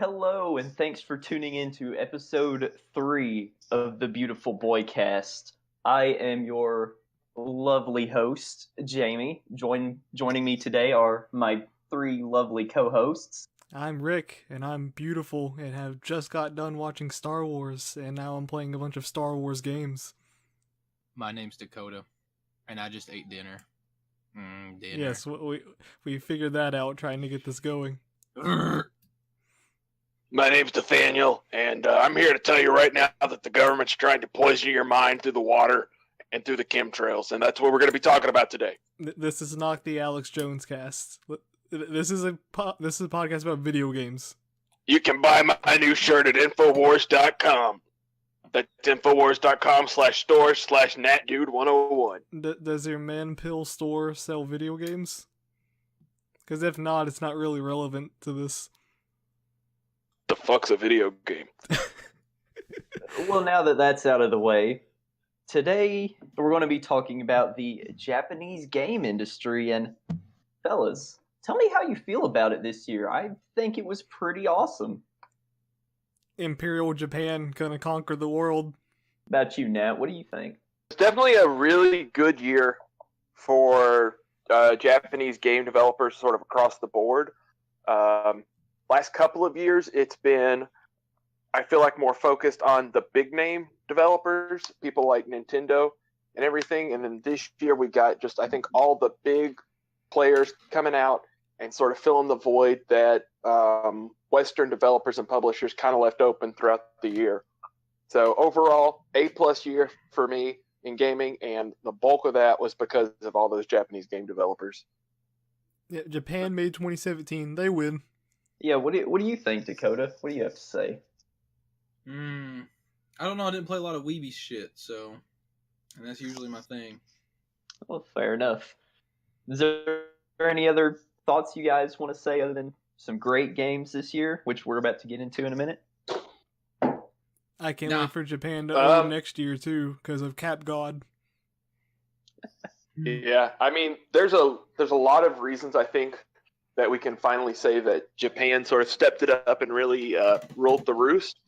Hello, and thanks for tuning in to episode 3 of the Beautiful Boycast. I am your lovely host, Jamie. Joining me today are my three lovely co-hosts. I'm Rick, and I'm beautiful, and have just got done watching Star Wars, and now I'm playing a bunch of Star Wars games. My name's Dakota, and I just ate dinner. Dinner. Yes, we figured that out trying to get this going. My name's Nathaniel, and I'm here to tell you right now that the government's trying to poison your mind through the water and through the chemtrails, and that's what we're going to be talking about today. This is not the Alex Jones cast. This is a podcast about video games. You can buy my new shirt at Infowars.com. That's Infowars.com/store/NatDude101. Does your man pill store sell video games? Because if not, it's not really relevant to this. The fuck's a video game? Well, now that that's out of the way, today we're going to be talking about the Japanese game industry. And fellas, tell me how you feel about it this year. I think it was pretty awesome. Imperial Japan gonna conquer the world. About you, Nat, what do you think? It's definitely a really good year for Japanese game developers sort of across the board. Last couple of years, it's been, I feel like, more focused on the big name developers, people like Nintendo and everything. And then this year we got just, I think, all the big players coming out and sort of filling the void that Western developers and publishers kind of left open throughout the year. So overall, A+ year for me in gaming, and the bulk of that was because of all those Japanese game developers. Yeah, Japan made 2017. They win. Yeah, what do you think, Dakota? What do you have to say? I don't know. I didn't play a lot of Weeby shit, and that's usually my thing. Well, fair enough. Is there any other thoughts you guys want to say other than some great games this year, which we're about to get into in a minute? I can't wait for Japan to own next year too, because of Cap God. Yeah, I mean, there's a lot of reasons I think that we can finally say that Japan sort of stepped it up and really ruled the roost.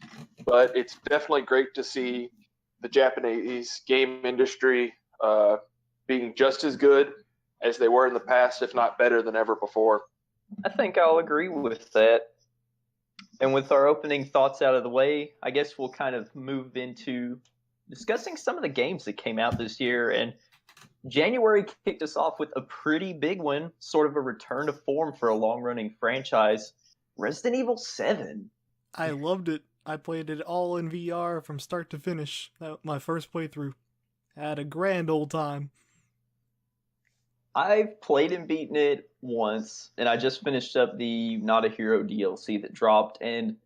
But it's definitely great to see the Japanese game industry being just as good as they were in the past, if not better than ever before. I think I'll agree with that. And with our opening thoughts out of the way, I guess we'll kind of move into discussing some of the games that came out this year. And January kicked us off with a pretty big one, sort of a return to form for a long-running franchise, Resident Evil 7. I loved it. I played it all in VR from start to finish. That was my first playthrough. I had a grand old time. I've played and beaten it once, and I just finished up the Not a Hero DLC that dropped, and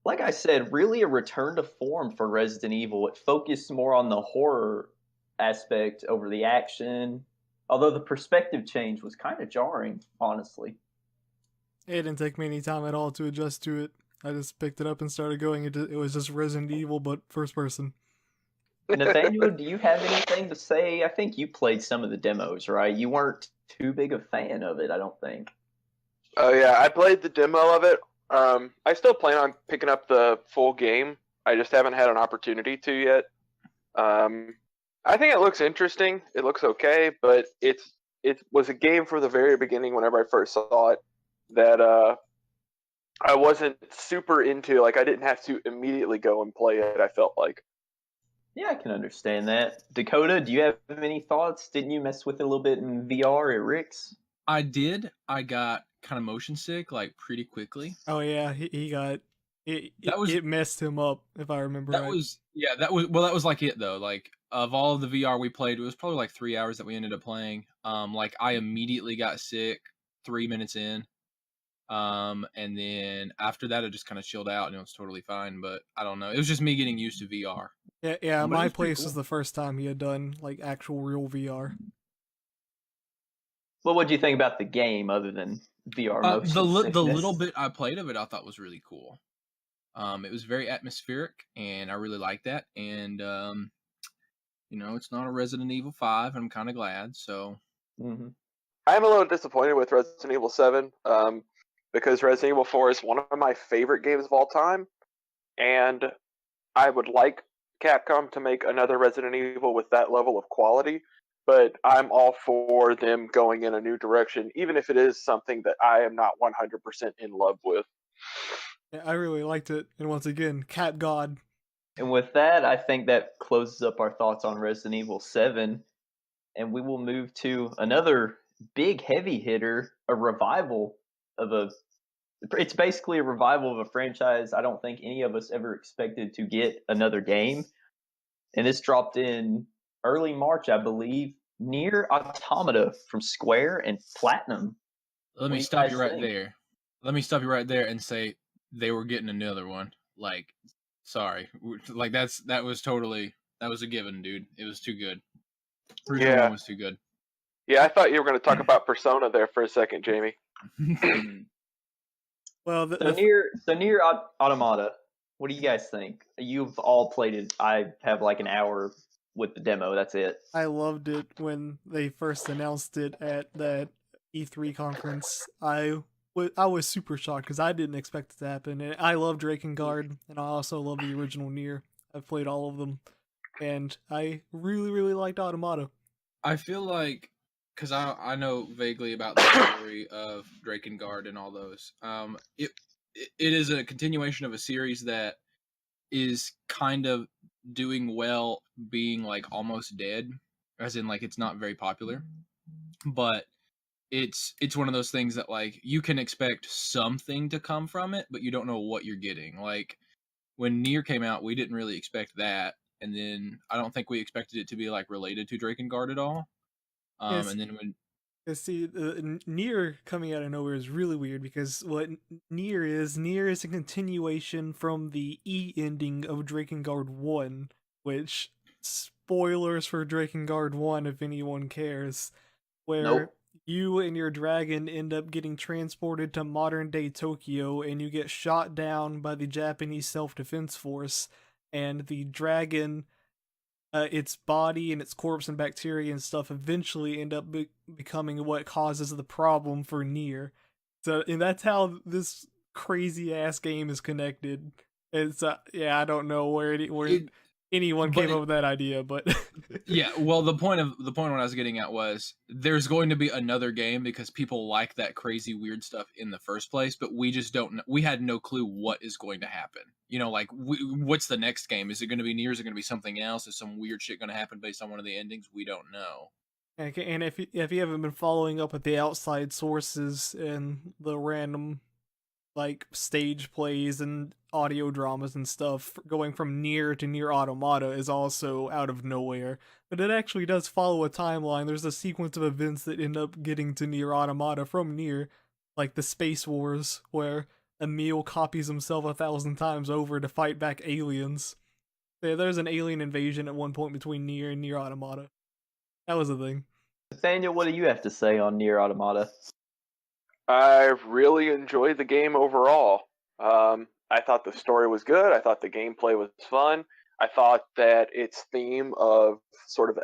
like I said, really a return to form for Resident Evil. It focused more on the horror aspect over the action, although the perspective change was kind of jarring, honestly. It didn't take me any time at all to adjust to it. I just picked it up and started going. It was just Resident Evil, but first person. Nathaniel, do you have anything to say? I think you played some of the demos, right? You weren't too big a fan of it, I don't think. Oh yeah, I played the demo of it. I still plan on picking up the full game. I just haven't had an opportunity to yet. I think it looks interesting. It looks okay, but it was a game from the very beginning whenever I first saw it that I wasn't super into. Like, I didn't have to immediately go and play it, I felt like. Yeah, I can understand that. Dakota, do you have any thoughts? Didn't you mess with it a little bit in VR at Rick's? I did. I got kind of motion sick, like, pretty quickly. Oh yeah, he got it. It messed him up, if I remember right. That was like it though. Like, of all of the VR we played, it was probably like 3 hours that we ended up playing. Like, I immediately got sick 3 minutes in. And then after that, I just kind of chilled out and it was totally fine. But I don't know. It was just me getting used to VR. Yeah. My place was the first time he had done like actual real VR. Well, what do you think about the game other than VR motion the sickness? little bit I played of it, I thought was really cool. It was very atmospheric, and I really liked that. And it's not a Resident Evil 5. I'm kind of glad. So. I'm a little disappointed with Resident Evil 7. because Resident Evil 4 is one of my favorite games of all time, and I would like Capcom to make another Resident Evil with that level of quality, but I'm all for them going in a new direction, even if it is something that I am not 100% in love with. Yeah, I really liked it, and once again, Cat God. And with that, I think that closes up our thoughts on Resident Evil 7. And we will move to another big heavy hitter, a revival of a. It's basically a revival of a franchise I don't think any of us ever expected to get another game. And this dropped in early March, I believe. Nier Automata from Square and Platinum. Let me stop you right there. Let me stop you right there and say they were getting another one. Like, sorry, like that was a given, dude. It was too good. Original one was too good. Yeah, I thought you were going to talk about Persona there for a second, Jamie. Well, so Nier Automata. What do you guys think? You've all played it. I have like an hour with the demo. That's it. I loved it when they first announced it at that E3 conference. I was super shocked because I didn't expect it to happen. And I love Drakengard, and I also love the original Nier. I've played all of them, and I really, really liked Automata. I feel like, because I know vaguely about the story of Drakengard and all those. It is a continuation of a series that is kind of doing well, being like almost dead, as in like it's not very popular, but it's one of those things that like you can expect something to come from it, but you don't know what you're getting. Like when Nier came out, we didn't really expect that, and then I don't think we expected it to be like related to Drakengard at all. Yes. And then when See, Nier coming out of nowhere is really weird because what Nier is a continuation from the E ending of Drakengard 1, which, spoilers for Drakengard 1 if anyone cares, where you and your dragon end up getting transported to modern day Tokyo and you get shot down by the Japanese self-defense force, and the dragon, its body and its corpse and bacteria and stuff eventually end up becoming what causes the problem for Nier. So, and that's how this crazy ass game is connected. It's yeah, I don't know where anyone came up with that idea, but yeah, well, the point what I was getting at was there's going to be another game because people like that crazy weird stuff in the first place, but we just don't know. We had no clue what is going to happen. You know, like what's the next game? Is it going to be Nier? Is it going to be something else? Is some weird shit going to happen based on one of the endings? We don't know. Okay, and if you haven't been following up with the outside sources and the random like stage plays and audio dramas and stuff, going from Nier to Nier Automata is also out of nowhere. But it actually does follow a timeline. There's a sequence of events that end up getting to Nier Automata from Nier, like the Space Wars, where Emil copies himself 1,000 times over to fight back aliens. Yeah, there's an alien invasion at one point between Nier and Nier Automata. That was a thing. Nathaniel, what do you have to say on Nier Automata? I really enjoyed the game overall. I thought the story was good. I thought the gameplay was fun. I thought that its theme of sort of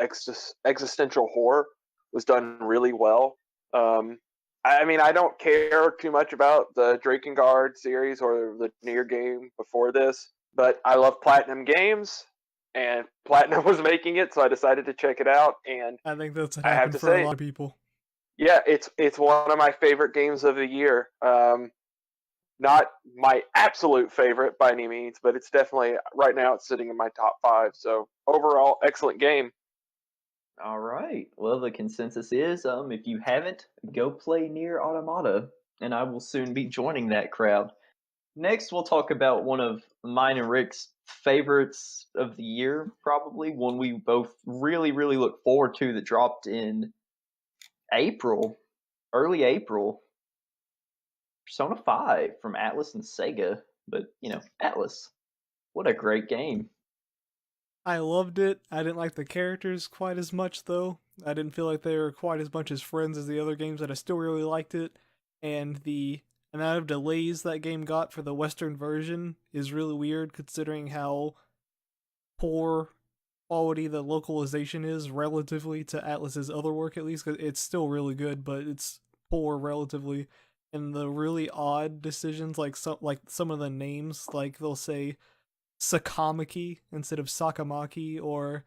existential horror was done really well. I mean, I don't care too much about the Drakengard series or the Nier game before this, but I love Platinum Games, and Platinum was making it, so I decided to check it out. And I think that's what I have happened to for say, a lot of people. Yeah, it's one of my favorite games of the year. Not my absolute favorite by any means, but it's definitely right now it's sitting in my top 5. So overall, excellent game. All right. Well, the consensus is, if you haven't, go play Nier Automata, and I will soon be joining that crowd. Next, we'll talk about one of mine and Rick's favorites of the year, probably one we both really, really look forward to that dropped in early April. Persona 5 from Atlas and Sega, but Atlas. What a great game. I loved it. I didn't like the characters quite as much, though. I didn't feel like they were quite as much as friends as the other games, but I still really liked it. And the amount of delays that game got for the Western version is really weird, considering how poor quality the localization is relatively to Atlas's other work, at least. 'Cause it's still really good, but it's poor relatively. and the really odd decisions, like some of the names, like they'll say Sakamaki instead of Sakamaki, or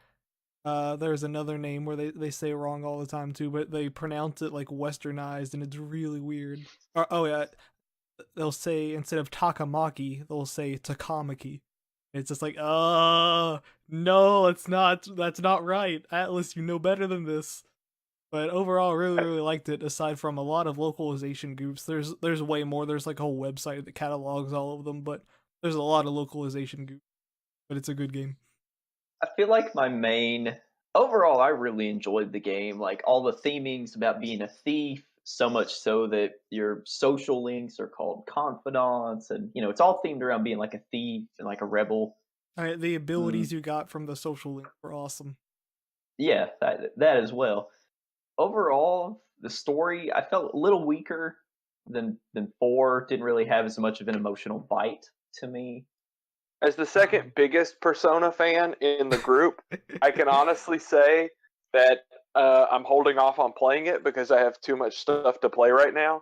there's another name where they say wrong all the time too, but they pronounce it like westernized, and it's really weird. Or, oh yeah, they'll say instead of Takamaki, they'll say Takamaki. It's just like, no, that's not right. Atlas, you know better than this. But overall, I really liked it. Aside from a lot of localization groups, there's way more. There's like a whole website that catalogs all of them, but there's a lot of localization groups. But it's a good game. I feel like my main overall, I really enjoyed the game. Like all the themings about being a thief, so much so that your social links are called confidants, and it's all themed around being like a thief and like a rebel. The abilities you got from the social link were awesome. Yeah, that as well. Overall, the story I felt a little weaker than 4. Didn't really have as much of an emotional bite to me. As the second biggest Persona fan in the group, I can honestly say that I'm holding off on playing it because I have too much stuff to play right now.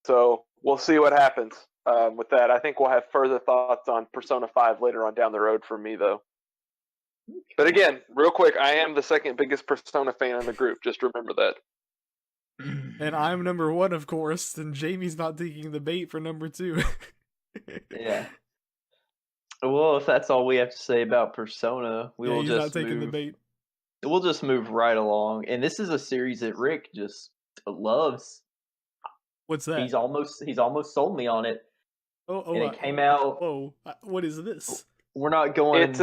So we'll see what happens with that. I think we'll have further thoughts on Persona 5 later on down the road for me, though. But again, real quick, I am the second biggest Persona fan in the group. Just remember that. And I'm number 1, of course, and Jamie's not taking the bait for number 2. Yeah. Well, if that's all we have to say about Persona, we will he's just not taking the move. bait. We'll just move right along. And this is a series that Rick just loves. What's that? He's almost sold me on it. Oh, and it came out. Whoa! What is this? We're not going. It's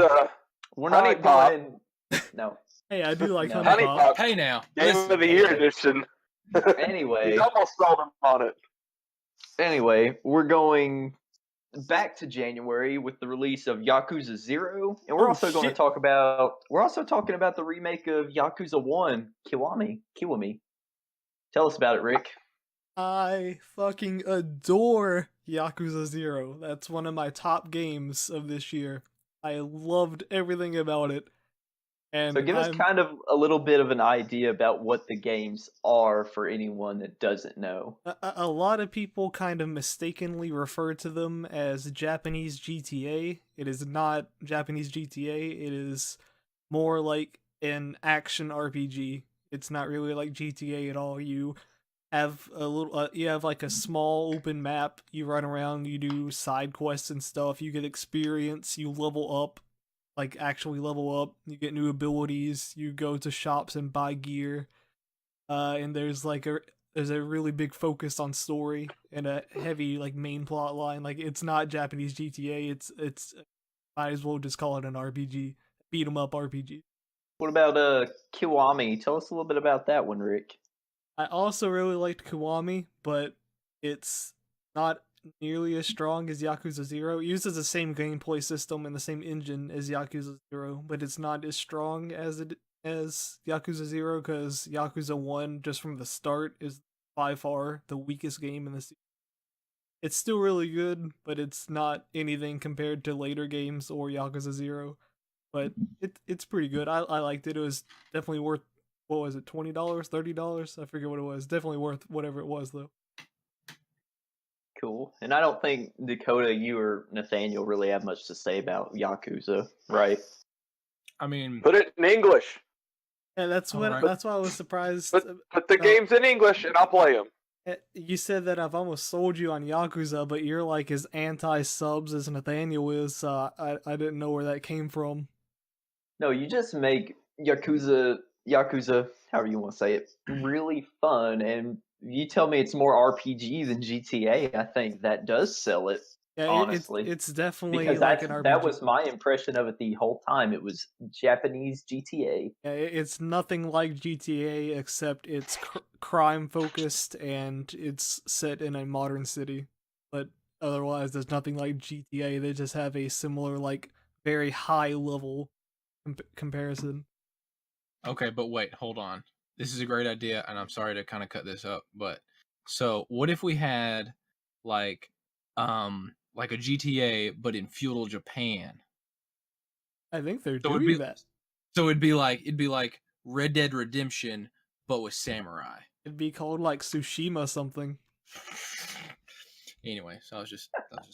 we're Honey not Pop. going. No. Hey, I do like No. Honey Honey Pop. Pop. Hey now, Game listen. of the Year edition. Anyway, He's almost sold him on it. Anyway, we're going back to January with the release of Yakuza Zero, and we're also going to talk about. We're also talking about the remake of Yakuza 1, Kiwami. Tell us about it, Rick. I fucking adore Yakuza Zero. That's one of my top games of this year. I loved everything about it. And so give us kind of a little bit of an idea about what the games are for anyone that doesn't know. A lot of people kind of mistakenly refer to them as Japanese GTA. It is not Japanese GTA. It is more like an action RPG. It's not really like GTA at all. You have you have like a small open map. You run around, you do side quests and stuff. You get experience, you level up. Like actually level up, you get new abilities, you go to shops and buy gear, and there's a really big focus on story and a heavy like main plot line. Like it's not Japanese GTA, it's might as well just call it an RPG, beat 'em up RPG. What about Kiwami? Tell us a little bit about that one, Rick. I also really liked Kiwami, but it's not nearly as strong as Yakuza Zero. It uses the same gameplay system and the same engine as Yakuza Zero, but it's not as strong as Yakuza Zero, because Yakuza 1, just from the start, is by far the weakest game in the series. It's still really good, but it's not anything compared to later games or Yakuza Zero. But it's pretty good. I liked it. It was definitely worth, what was it, $20, $30? I forget what it was. Definitely worth whatever it was, though. Cool. And I don't think, Dakota, you or Nathaniel really have much to say about Yakuza, right? I mean, Put it in English. Yeah, that's why I was surprised. Put the games in English and I'll play them. You said that I've almost sold you on Yakuza, but you're like as anti-subs as Nathaniel is, so I didn't know where that came from. No, you just make Yakuza, however you want to say it, really fun, and you tell me it's more RPG than GTA, I think that does sell it. Yeah, honestly, it's definitely because like an RPG. that was my impression of it the whole time. It was Japanese GTA. Yeah, it's nothing like GTA except it's crime focused and it's set in a modern city. But otherwise, there's nothing like GTA. They just have a similar, like, very high level comparison. Okay, but wait, hold on. This is a great idea, and I'm sorry to kind of cut this up, but so what if we had like a GTA but in feudal Japan? I think they're doing that. So it'd be like Red Dead Redemption but with samurai. It'd be called like Tsushima something. Anyway, so I was just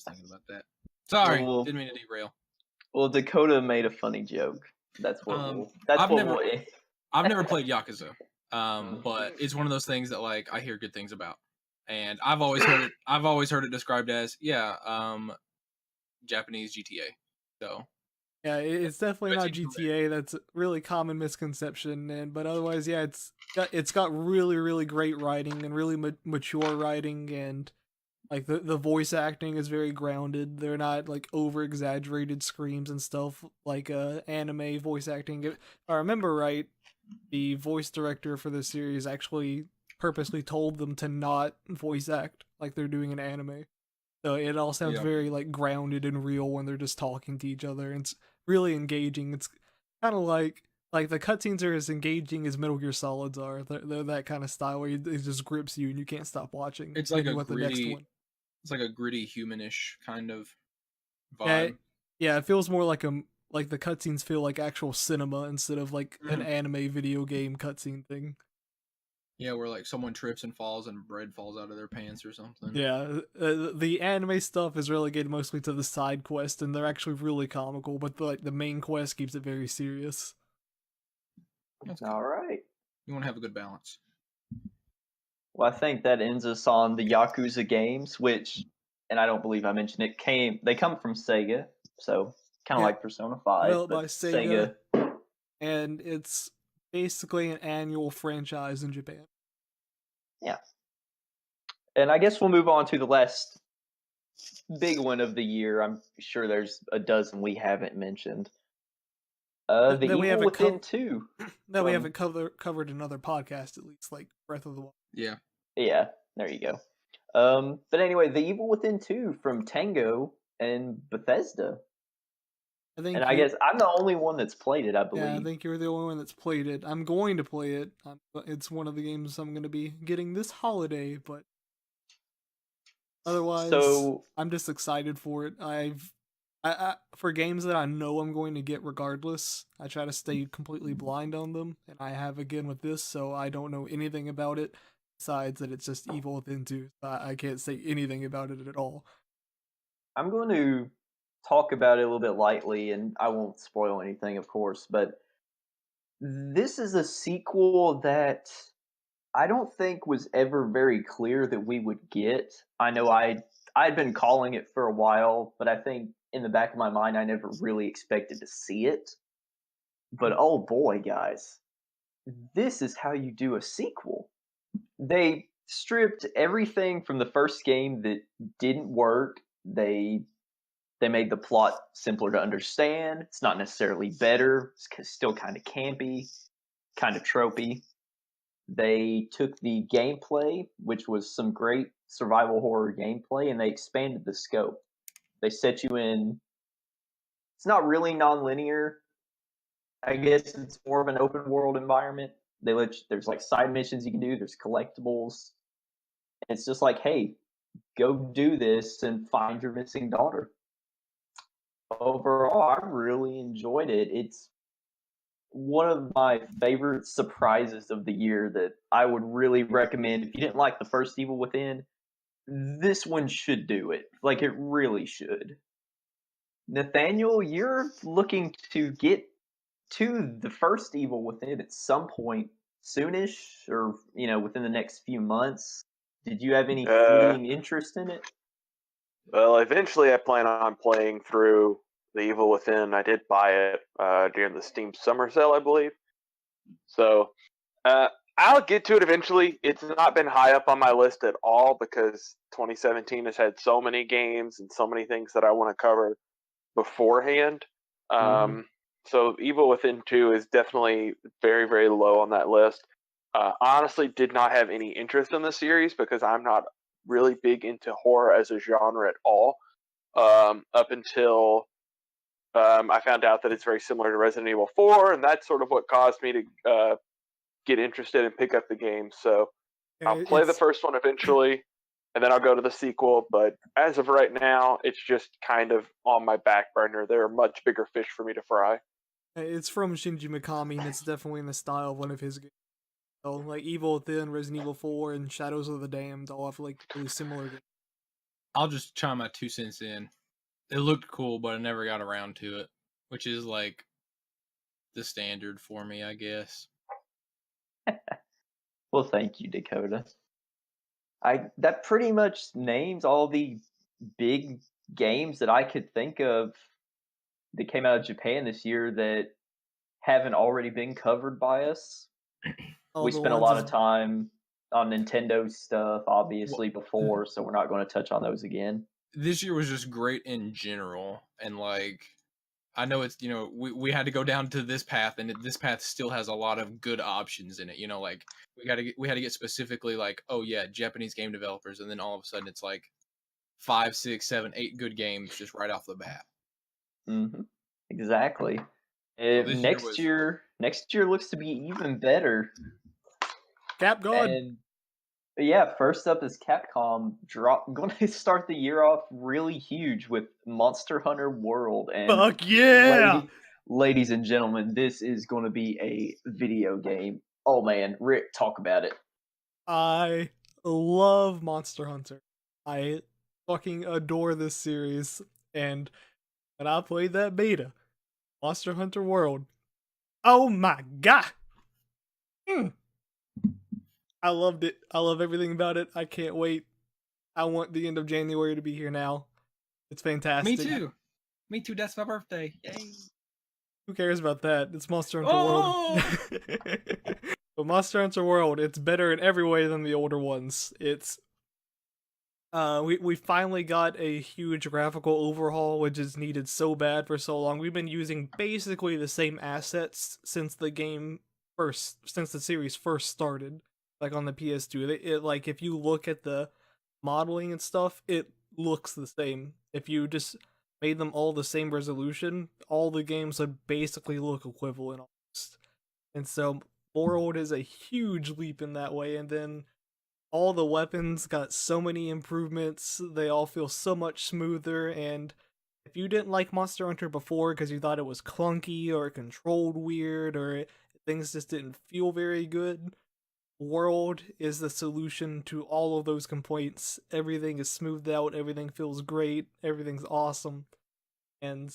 thinking about that. Sorry, Well, didn't mean to derail. Well, Dakota made a funny joke. That's what. I've never played Yakuza, but it's one of those things that like I hear good things about, and I've always heard it described as Japanese GTA. So Yeah, it's definitely that not seems GTA. That's a really common misconception, but otherwise, yeah, it's got really really great writing and really mature writing, and like the voice acting is very grounded. They're not like over exaggerated screams and stuff like anime voice acting. If I remember right, the voice director for the series actually purposely told them to not voice act like they're doing an anime. So it all sounds very like grounded and real when they're just talking to each other. And it's really engaging. It's kind of like the cutscenes are as engaging as Metal Gear Solids are. They're that kind of style where it just grips you and you can't stop watching. It's like the next one. It's like a gritty, humanish kind of vibe. vibe. Yeah, it feels more like the cutscenes feel like actual cinema instead of like an Mhm. anime video game cutscene thing. Yeah, where like someone trips and falls and bread falls out of their pants or something. Yeah, the anime stuff is relegated mostly to the side quest, and they're actually really comical. But the main quest keeps it very serious. All right. You want to have a good balance. Well, I think that ends us on the Yakuza games, which, and I don't believe I mentioned it, they come from Sega, so kind of like Persona 5, developed but by Sega, and it's basically an annual franchise in Japan. Yeah. And I guess we'll move on to the last big one of the year. I'm sure there's a dozen we haven't mentioned. The Evil Within 2. We haven't covered another podcast, at least, like Breath of the Wild. Yeah. Yeah, there you go. But anyway, The Evil Within 2 from Tango and Bethesda. I guess I'm the only one that's played it, I believe. Yeah, I think you're the only one that's played it. I'm going to play it. It's one of the games I'm going to be getting this holiday, but otherwise, I'm just excited for it. For games that I know I'm going to get regardless, I try to stay completely blind on them, and I have again with this, so I don't know anything about it besides that it's just Evil Within 2. I can't say anything about it at all. I'm going to talk about it a little bit lightly, and I won't spoil anything, of course, but this is a sequel that I don't think was ever very clear that we would get. I know I'd been calling it for a while, but I think in the back of my mind I never really expected to see it. But oh boy, guys, this is how you do a sequel. They stripped everything from the first game that didn't work. They made the plot simpler to understand. It's not necessarily better. It's still kind of campy, kind of tropey. They took the gameplay, which was some great survival horror gameplay, and they expanded the scope. They set you in. It's not really non-linear. I guess it's more of an open world environment. There's like side missions you can do. There's collectibles. And it's just like, hey, go do this and find your missing daughter. Overall, I really enjoyed it. It's one of my favorite surprises of the year that I would really recommend. If you didn't like the first Evil Within, this one should do it. Like, it really should. Nathaniel, you're looking to get to the first Evil Within at some point soonish, or within the next few months. Did you have any fleeting interest in it? Well, eventually I plan on playing through The Evil Within. I did buy it during the Steam Summer Sale, I believe. So I'll get to it eventually. It's not been high up on my list at all because 2017 has had so many games and so many things that I want to cover beforehand. So Evil Within 2 is definitely very, very low on that list. Honestly, did not have any interest in the series because I'm not really big into horror as a genre at all. Up until I found out that it's very similar to Resident Evil 4, and that's sort of what caused me to get interested and pick up the game. So I'll play the first one eventually, and then I'll go to the sequel. But as of right now, it's just kind of on my back burner. There are much bigger fish for me to fry. It's from Shinji Mikami, and it's definitely in the style of one of his games. So like Evil Within, Resident Evil 4, and Shadows of the Damned all have like really similar games. I'll just chime my 2 cents in. It looked cool, but I never got around to it, which is like the standard for me, I guess. Well, thank you, Dakota. That pretty much names all the big games that I could think of that came out of Japan this year that haven't already been covered by us. All We the spent a ones lot is- of time on Nintendo stuff, obviously, before, so we're not going to touch on those again. This year was just great in general, and like I know it's we had to go down to this path, and this path still has a lot of good options in it. Like we had to get specifically like, oh yeah, Japanese game developers, and then all of a sudden it's like 5, 6, 7, 8 good games just right off the bat. Mm-hmm. Exactly. This year was- Next year looks to be even better. Cap God. And yeah, first up is Capcom going to start the year off really huge with Monster Hunter World. And Fuck yeah! ladies and gentlemen, this is going to be a video game. Oh man, Rick, talk about it. I love Monster Hunter. I fucking adore this series. And when I played that beta, Monster Hunter World, oh my god! I loved it. I love everything about it. I can't wait. I want the end of January to be here now. It's fantastic. Me too. Me too. That's my birthday. Yay! Who cares about that? It's Monster Hunter World. But Monster Hunter World, it's better in every way than the older ones. It's we finally got a huge graphical overhaul, which is needed so bad for so long. We've been using basically the same assets since the series first started, like on the PS2. It like if you look at the modeling and stuff, it looks the same. If you just made them all the same resolution, all the games would basically look equivalent almost. And so World is a huge leap in that way, and then all the weapons got so many improvements. They all feel so much smoother, and if you didn't like Monster Hunter before because you thought it was clunky or it controlled weird or things just didn't feel very good, World is the solution to all of those complaints. Everything is smoothed out, everything feels great, everything's awesome. And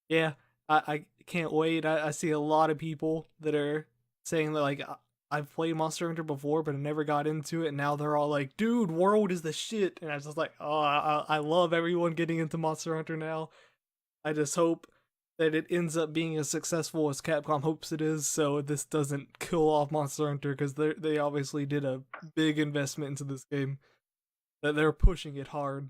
yeah, I can't wait. I see a lot of people that are saying that like I've played Monster Hunter before, but I never got into it, and now they're all like, dude, World is the shit. And I was just like, oh, I love everyone getting into Monster Hunter now. I just hope that it ends up being as successful as Capcom hopes it is, so this doesn't kill off Monster Hunter, because they obviously did a big investment into this game. That they're pushing it hard.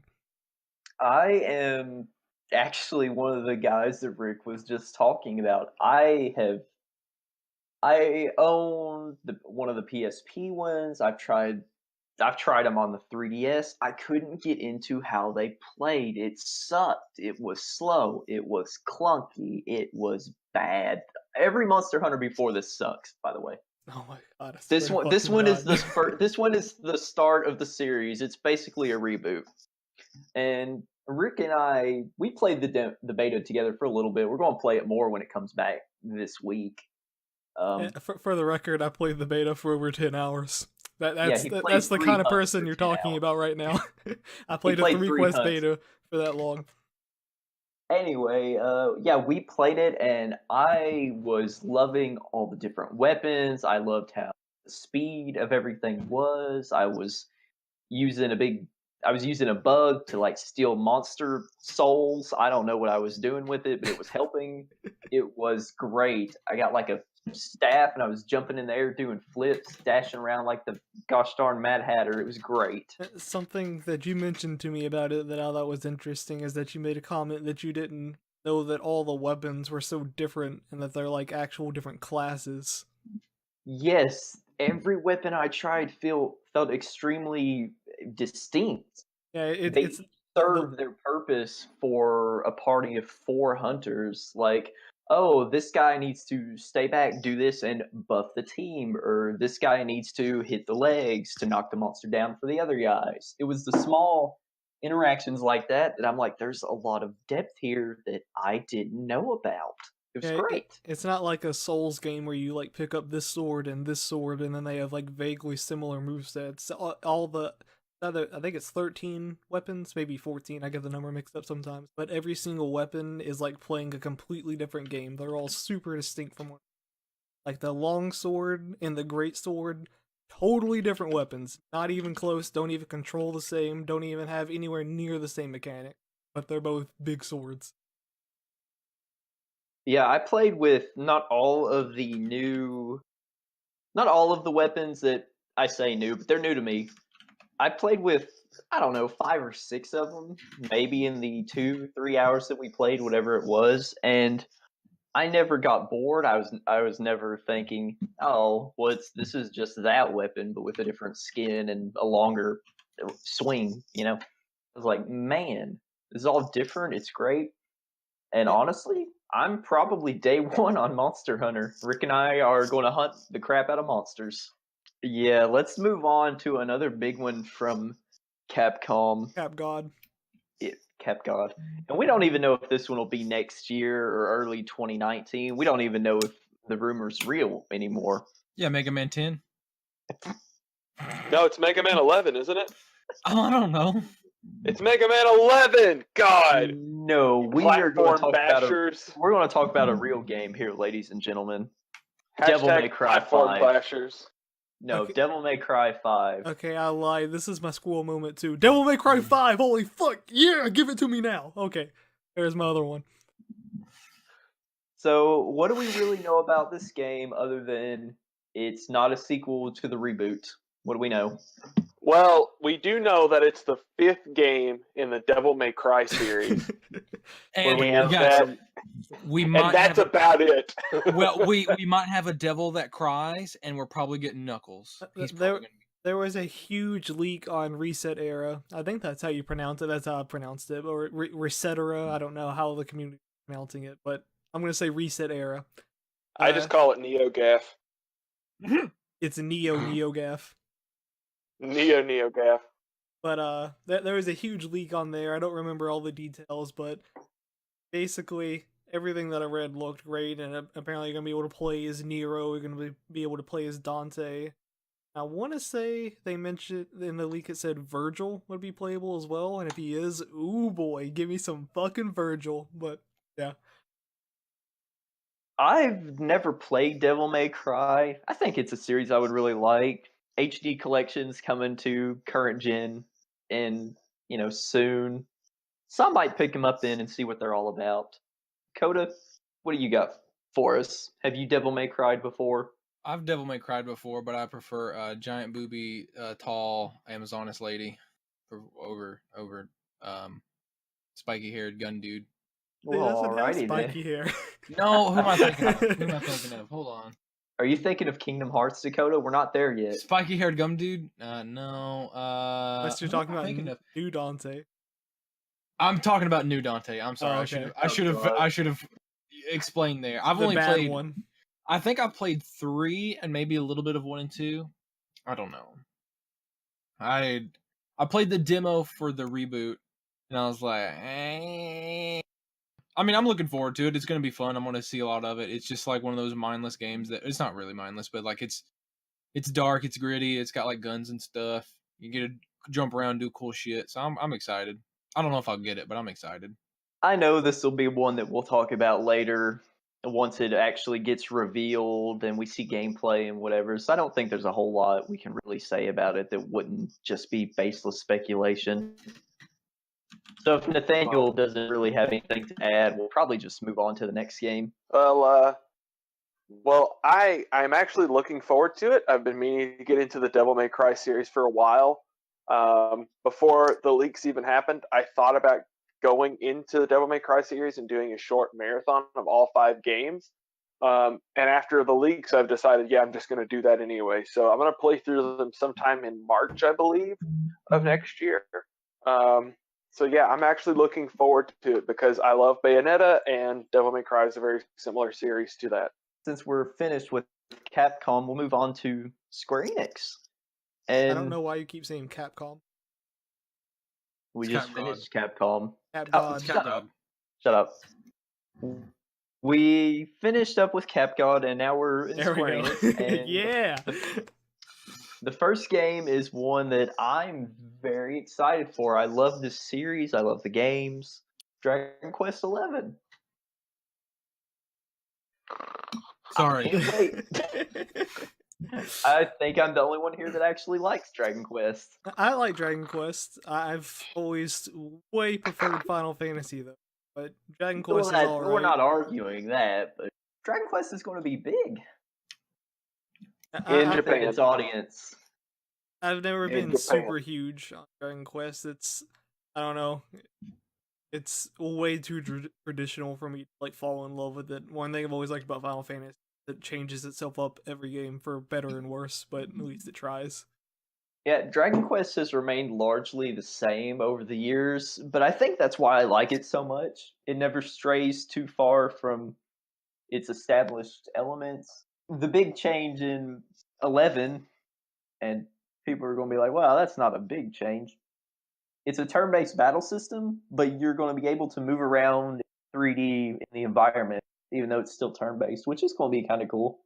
I am actually one of the guys that Rick was just talking about. I own one of the PSP ones. I've tried them on the 3DS. I couldn't get into how they played. It sucked. It was slow. It was clunky. It was bad. Every Monster Hunter before this sucks, by the way. Oh my god! This one is this one is the start of the series. It's basically a reboot. And Rick and we played the beta together for a little bit. We're going to play it more when it comes back this week. For the record, I played the beta for over 10 hours. That's the three kind of hunts person you're talking hours. about right now. I played a 3-quest beta for that long. Anyway, yeah, we played it, and I was loving all the different weapons. I loved how the speed of everything was. I was using a bug to like steal monster souls. I don't know what I was doing with it, but it was helping. It was great. I got like a staff, and I was jumping in the air doing flips, dashing around like the gosh darn Mad Hatter. It was great. Something that you mentioned to me about it that I thought was interesting is that you made a comment that you didn't know that all the weapons were so different and that they're like actual different classes. Yes, every weapon I tried felt extremely distinct. Yeah, They served their purpose for a party of 4 hunters. Like, oh, this guy needs to stay back, do this, and buff the team, or this guy needs to hit the legs to knock the monster down for the other guys. It was the small interactions like that I'm like, there's a lot of depth here that I didn't know about. It was Yeah, great. it's not like a Souls game where you like pick up this sword, and then they have like vaguely similar movesets. All the other, I think it's 13 weapons, maybe 14. I get the number mixed up sometimes. But every single weapon is like playing a completely different game. They're all super distinct from one. Like the long sword and the great sword, totally different weapons. Not even close. Don't even control the same. Don't even have anywhere near the same mechanic. But they're both big swords. Yeah, I played with not all of the weapons that I say new, but they're new to me. I played with, I don't know, 5 or 6 of them, maybe in the 2-3 hours that we played, whatever it was, and I never got bored. I was never thinking, oh, this is just that weapon, but with a different skin and a longer swing. I was like, man, this is all different. It's great. And honestly, I'm probably day one on Monster Hunter. Rick and I are going to hunt the crap out of monsters. Yeah, let's move on to another big one from Capcom. Cap God. Capcom. And we don't even know if this one will be next year or early 2019. We don't even know if the rumor's real anymore. Yeah, Mega Man 10. No, it's Mega Man 11, isn't it? Oh, I don't know. It's Mega Man 11. God. No, we are going to talk bashers. we're going to talk about a real game here, ladies and gentlemen. Devil May Cry platform 5. bashers. No, Okay. Devil May Cry 5. Okay, I lied. This is my school moment too. Devil May Cry 5. Holy fuck. Yeah, give it to me now. Okay. There's my other one. So, what do we really know about this game other than it's not a sequel to the reboot? What do we know? Well, we do know that it's the 5th game in the Devil May Cry series. And we have guys, that. we And might that's have about it. well, we might have a devil that cries, and we're probably getting Knuckles. He's probably gonna There was a huge leak on Reset Era. I think that's how you pronounce it. That's how I pronounced it. Or Reset Era. I don't know how the community is pronouncing it, but I'm going to say Reset Era. I just call it NeoGaf. It's a NeoGaf. NeoGaf. But there was a huge leak on there. I don't remember all the details, but basically everything that I read looked great, and apparently you're going to be able to play as Nero, you're going to be able to play as Dante. I want to say they mentioned in the leak it said Virgil would be playable as well, and if he is, ooh boy, give me some fucking Virgil. But yeah. I've never played Devil May Cry. I think it's a series I would really like. HD collections coming to current gen in, soon. So I might pick them up then and see what they're all about. Coda, what do you got for us? Have you Devil May Cried before? I've Devil May Cried before, but I prefer giant booby, tall Amazoness lady over spiky haired gun dude. He doesn't have Alrighty spiky then. hair. No, who am I thinking of? Who am I thinking of? Hold on. Are you thinking of Kingdom Hearts, Dakota? We're not there yet. Spiky haired gum dude? No. Unless you're who am talking I about thinking of? new Dante. I'm talking about New Dante. I'm sorry. Oh, okay. I should have explained there. I've The only bad played one. I think I've played 3 and maybe a little bit of 1 and 2. I don't know. I played the demo for the reboot, and I was like, eh. I mean, I'm looking forward to it. It's going to be fun. I'm going to see a lot of it. It's just like one of those mindless games that it's not really mindless, but like it's dark, it's gritty, it's got like guns and stuff. You get to jump around, do cool shit. So I'm excited. I don't know if I'll get it, but I'm excited. I know this will be one that we'll talk about later once it actually gets revealed and we see gameplay and whatever. So I don't think there's a whole lot we can really say about it that wouldn't just be baseless speculation. So if Nathaniel doesn't really have anything to add, we'll probably just move on to the next game. Well, I'm actually looking forward to it. I've been meaning to get into the Devil May Cry series for a while. Before the leaks even happened, I thought about going into the Devil May Cry series and doing a short marathon of all 5 games. And after the leaks, I've decided, I'm just going to do that anyway. So I'm going to play through them sometime in March, I believe, of next year. So yeah, I'm actually looking forward to it because I love Bayonetta, and Devil May Cry is a very similar series to that. Since we're finished with Capcom, we'll move on to Square Enix. And I don't know why you keep saying Capcom. we It's just Cap finished Capcom. Cap Oh, God. shut up. We finished up with Capcom, and now we're in There we Square go. Enix. And Yeah. the first game is one that I'm very excited for. I love this series. I love the games. Dragon Quest XI. Sorry. Can't wait. I think I'm the only one here that actually likes Dragon Quest. I like Dragon Quest. I've always way preferred Final Fantasy though, but Dragon Quest is all right. We're not arguing that, but Dragon Quest is going to be big In within Japan. its audience. I've never In been Japan. super huge on Dragon Quest. I don't know. It's way too traditional for me to like fall in love with it. One thing I've always liked about Final Fantasy is it changes itself up every game for better and worse, but at least it tries. Yeah, Dragon Quest has remained largely the same over the years, but I think that's why I like it so much. It never strays too far from its established elements. The big change in 11, and people are going to be like, wow, that's not a big change. It's a turn-based battle system, but you're going to be able to move around 3D in the environment, even though it's still turn-based, which is going to be kind of cool.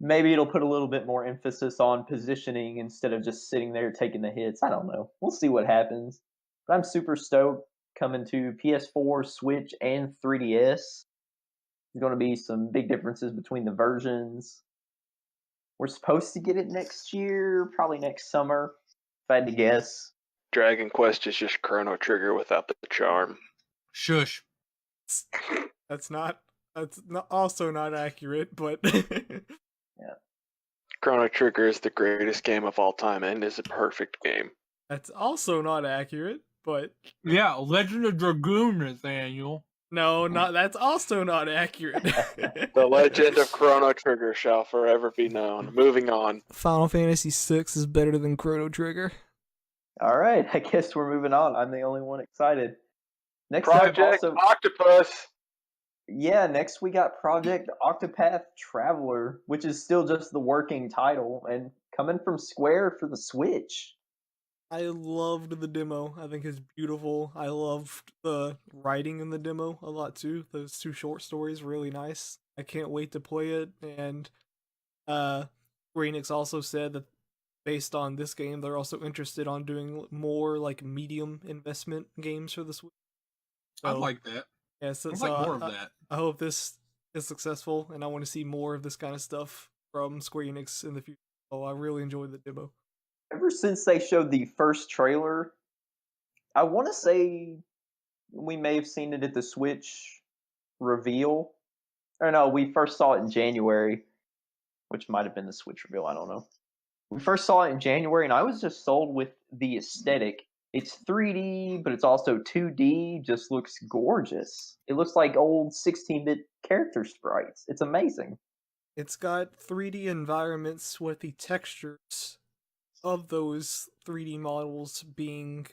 Maybe it'll put a little bit more emphasis on positioning instead of just sitting there taking the hits. I don't know. We'll see what happens. But I'm super stoked coming to PS4, Switch, and 3DS. There's going to be some big differences between the versions. We're supposed to get it next year, probably next summer, if I had to guess. Dragon Quest is just Chrono Trigger without the charm. Shush. That's also not accurate, but Chrono Trigger is the greatest game of all time and is a perfect game. that's also not accurate, but Yeah, Legend of Dragoon, Nathaniel. no, that's also not accurate. The legend of Chrono Trigger shall forever be known. Moving on. Final Fantasy VI is better than Chrono Trigger. All right, I guess we're moving on. I'm the only one excited. Next up, Project also, Octopus. yeah, next we got Project Octopath Traveler, which is still just the working title, and coming from Square for the Switch. I loved the demo. I think it's beautiful. I loved the writing in the demo a lot too. Those two short stories really nice. I can't wait to play it. And Square Enix also said that based on this game, they're also interested on doing more like medium investment games for the Switch. I'd like that. Yeah, I'd like more of that. I hope this is successful, and I want to see more of this kind of stuff from Square Enix in the future. So I really enjoyed the demo. Ever since they showed the first trailer, I want to say we may have seen it at the Switch reveal. Or no, we first saw it in January, which might have been the Switch reveal. I don't know. We first saw it in January, and I was just sold with the aesthetic. It's 3D, but it's also 2D. Just looks gorgeous. It looks like old 16-bit character sprites. It's amazing. It's got 3D environments with the textures of those 3D models being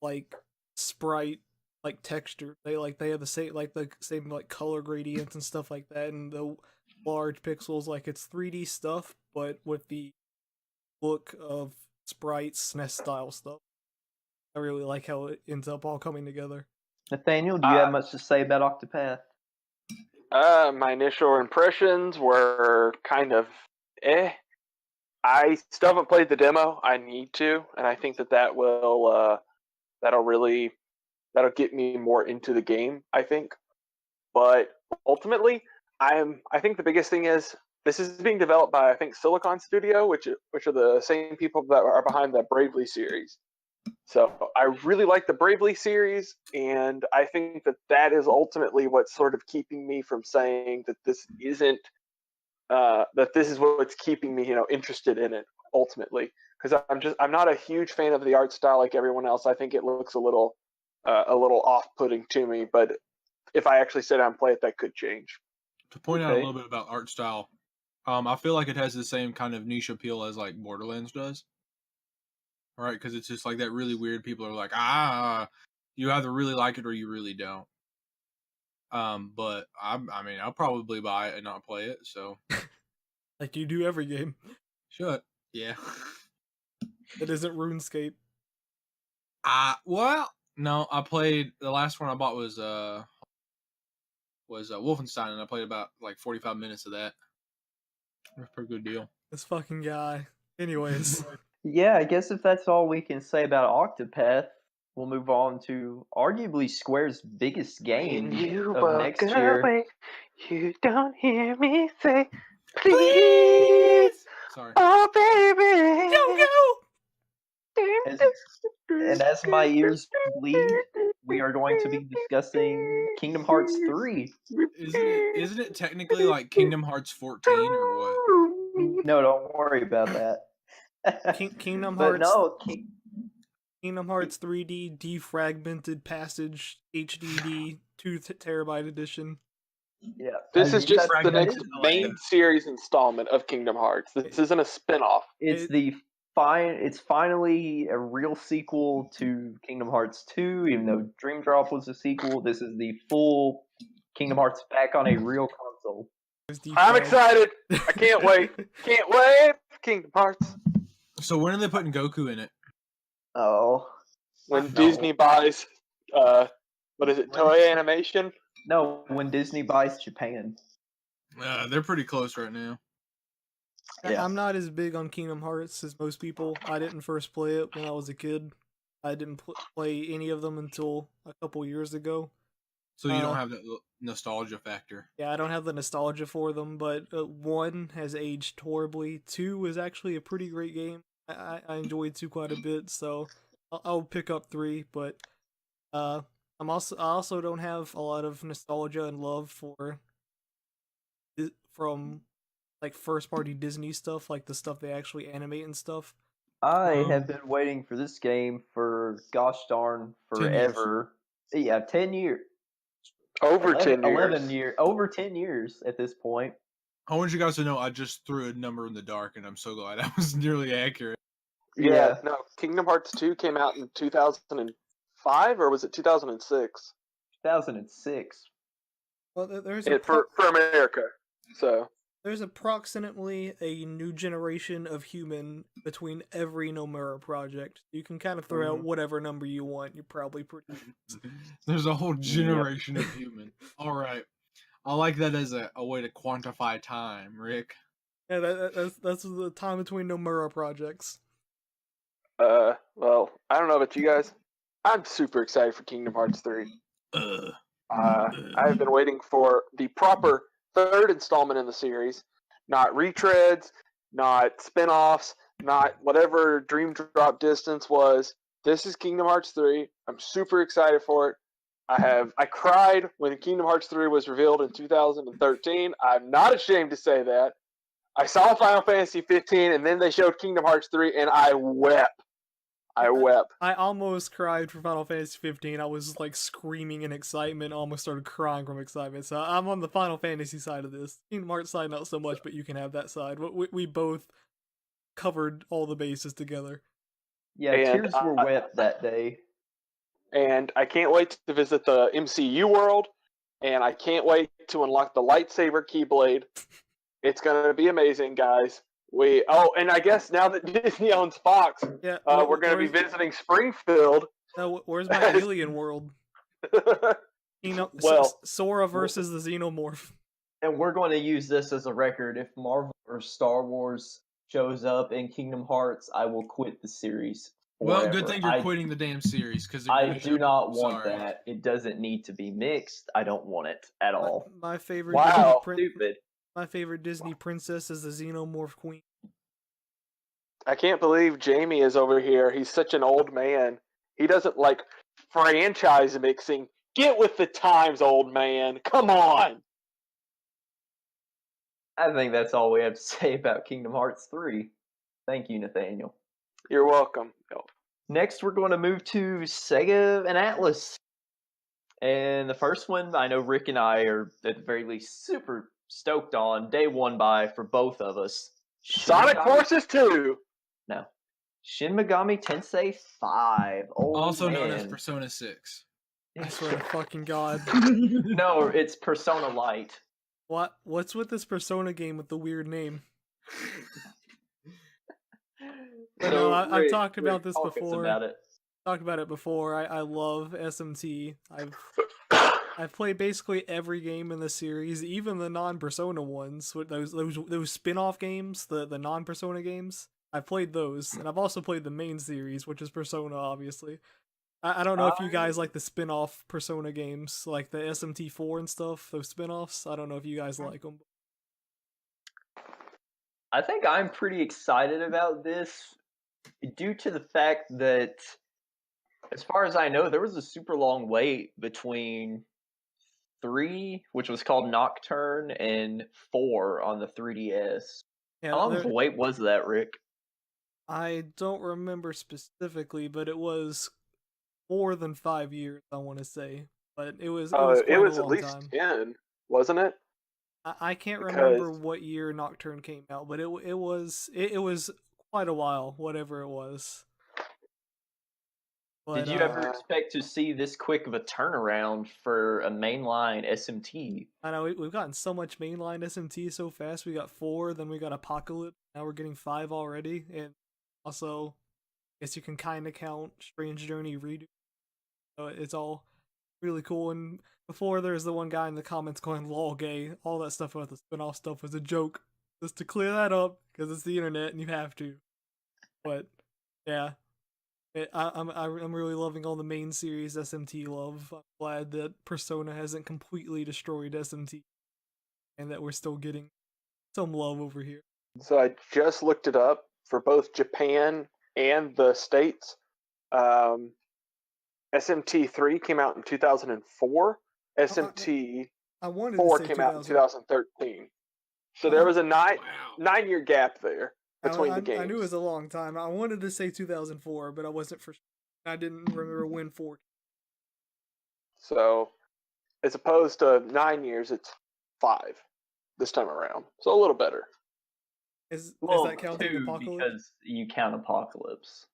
like sprite like texture. They have the same like color gradients and stuff like that, and the large pixels. Like it's 3D stuff, but with the look of sprites, SNES style stuff. I really like how it ends up all coming together. Nathaniel, do you have much to say about Octopath? My initial impressions were kind of eh. I still haven't played the demo. I need to, and I think that will that'll get me more into the game. I think, but ultimately, I think the biggest thing is this is being developed by I think Silicon Studio, which are the same people that are behind the Bravely series. So I really like the Bravely series, and I think that is ultimately what's sort of keeping me from saying that this isn't that this is what's keeping me, interested in it ultimately. Because I'm not a huge fan of the art style like everyone else. I think it looks a little off-putting to me. But if I actually sit down and play it, that could change. To point out a little bit about art style, I feel like it has the same kind of niche appeal as like Borderlands does. All right, because it's just like that really weird. People are like, you either really like it or you really don't. But I'll probably buy it and not play it. So, like you do every game. Shut. Yeah. It isn't RuneScape. Well, no. I played the last one I bought was was Wolfenstein, and I played about like 45 minutes of that. It was a pretty good deal. This fucking guy. Anyways, Yeah, I guess if that's all we can say about Octopath, we'll move on to arguably Square's biggest game of next year. You don't hear me say, please, Sorry. oh baby. And as my ears bleed, we are going to be discussing Kingdom Hearts 3. Isn't it technically like Kingdom Hearts 14 or what? No, don't worry about that. Kingdom But Hearts. no, Kingdom Hearts 3D Defragmented Passage HDD 2 terabyte edition. yeah. This is just the that next is main lame. series installment of Kingdom Hearts. This isn't a spin-off. It's it's finally a real sequel to Kingdom Hearts 2, even though Dream Drop was a sequel. This is the full Kingdom Hearts back on a real console. I'm excited. I can't wait. Can't wait for Kingdom Hearts. So when are they putting Goku in it? Oh. When No. Disney buys, what is it, Toei Animation? No, when Disney buys Japan. They're pretty close right now. Yeah. I'm not as big on Kingdom Hearts as most people. I didn't first play it when I was a kid. I didn't play any of them until a couple years ago. So you don't have that nostalgia factor. Yeah, I don't have the nostalgia for them, but 1 has aged horribly. 2 is actually a pretty great game. I enjoyed 2 quite a bit, so I'll pick up 3. But I also don't have a lot of nostalgia and love from like first party Disney stuff, like the stuff they actually animate and stuff. I have been waiting for this game for gosh darn 10 years. forever. Yeah, 10 years. Over 10 years. 11 years. Over 10 years at this point. I want you guys to know I just threw a number in the dark, and I'm so glad I was nearly accurate. Yeah, no, Kingdom Hearts 2 came out in 2005, or was it 2006? 2006. Well, there's For America, so. There's approximately a new generation of human between every Nomura project. You can kind of throw out whatever number you want. You're probably pretty. There's a whole generation of human. All right. I like that as a way to quantify time, Rick. Yeah, that's the time between Nomura projects. Well, I don't know about you guys. I'm super excited for Kingdom Hearts 3. I've been waiting for the proper third installment in the series, not retreads, not spin-offs, not whatever Dream Drop distance was. This is Kingdom Hearts 3. I'm super excited for it. I cried when Kingdom Hearts 3 was revealed in 2013. I'm not ashamed to say that. I saw Final Fantasy 15 and then they showed Kingdom Hearts 3 and I wept. I almost cried for Final Fantasy 15. I was like screaming in excitement, almost started crying from excitement. So I'm on the Final Fantasy side of this. Kingdom Hearts side, not so much, but you can have that side. We both covered all the bases together. Yeah, tears were wept that day. And I can't wait to visit the MCU world, and I can't wait to unlock the lightsaber Keyblade. It's going to be amazing, guys. And I guess now that Disney owns Fox, we're going to be visiting Springfield. No, where's my alien world? Sora versus the Xenomorph. And we're going to use this as a record. If Marvel or Star Wars shows up in Kingdom Hearts, I will quit the series. Forever. Well, good thing you're quitting the damn series because I do not want that. It doesn't need to be mixed. I don't want it at all. My favorite. Stupid. My favorite Disney princess is the Xenomorph Queen. I can't believe Jamie is over here. He's such an old man. He doesn't like franchise mixing. Get with the times, old man. Come on. I think that's all we have to say about Kingdom Hearts 3. Thank you, Nathaniel. You're welcome. Next, we're going to move to Sega and Atlas. And the first one, I know Rick and I are at the very least super stoked on. Day one buy for both of us. Sonic Forces 2. No. Shin Megami Tensei 5. Also known as Persona 6. I swear to fucking God. No, it's Persona Lite. What's with this Persona game with the weird name? So I've talked about this before. About it. Talked about it before. I love SMT. I've played basically every game in the series, even the non-Persona ones. With those spin-off games, the non-Persona games. I've played those, and I've also played the main series, which is Persona, obviously. I don't know if you guys like the spin-off Persona games, like the SMT4 and stuff. Those spin-offs. I don't know if you guys like them. I think I'm pretty excited about this due to the fact that, as far as I know, there was a super long wait between 3, which was called Nocturne, and 4 on the 3DS. Yeah, How long of a wait was that, Rick? I don't remember specifically, but it was more than 5 years, I want to say. But it was quite It was a at long least time. 10, wasn't it? I can't Because- remember what year Nocturne came out, but it was quite a while, whatever it was. But, Did you ever expect to see this quick of a turnaround for a mainline SMT? I know we've gotten so much mainline SMT so fast. We got 4, then we got Apocalypse. Now we're getting 5 already, and also, I guess you can kind of count Strange Journey Redo. So it's all really cool. And before, there was the one guy in the comments going "lol gay." All that stuff about the spin-off stuff was a joke, just to clear that up, because it's the internet and you have to. But yeah, I'm really loving all the main series SMT love. I'm glad that Persona hasn't completely destroyed SMT, and that we're still getting some love over here. So I just looked it up for both Japan and the States. SMT3 came out in 2004. SMT4 I wanted to say came out in 2000. 2013. So there was a Wow. 9-year gap there between the games. I knew it was a long time. I wanted to say 2004, but I wasn't for sure. I didn't remember when 4. So as opposed to 9 years, it's 5 this time around. So a little better. Is Well, that counting 2 Apocalypse? because you count Apocalypse.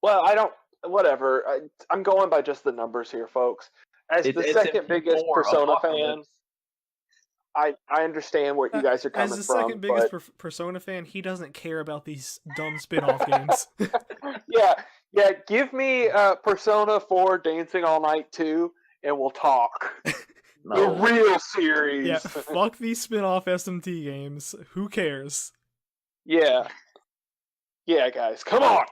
Well, I don't. Whatever. I'm going by just the numbers here, folks. As It's the second biggest SMT4 Persona fan, Apocalypse. I understand where you guys are coming As the from. second biggest but Persona fan, he doesn't care about these dumb spin-off games. yeah. Give me Persona 4 Dancing All Night 2, and we'll talk. The No. real series. Yeah, fuck these spin-off SMT games. Who cares? Yeah, guys, come on.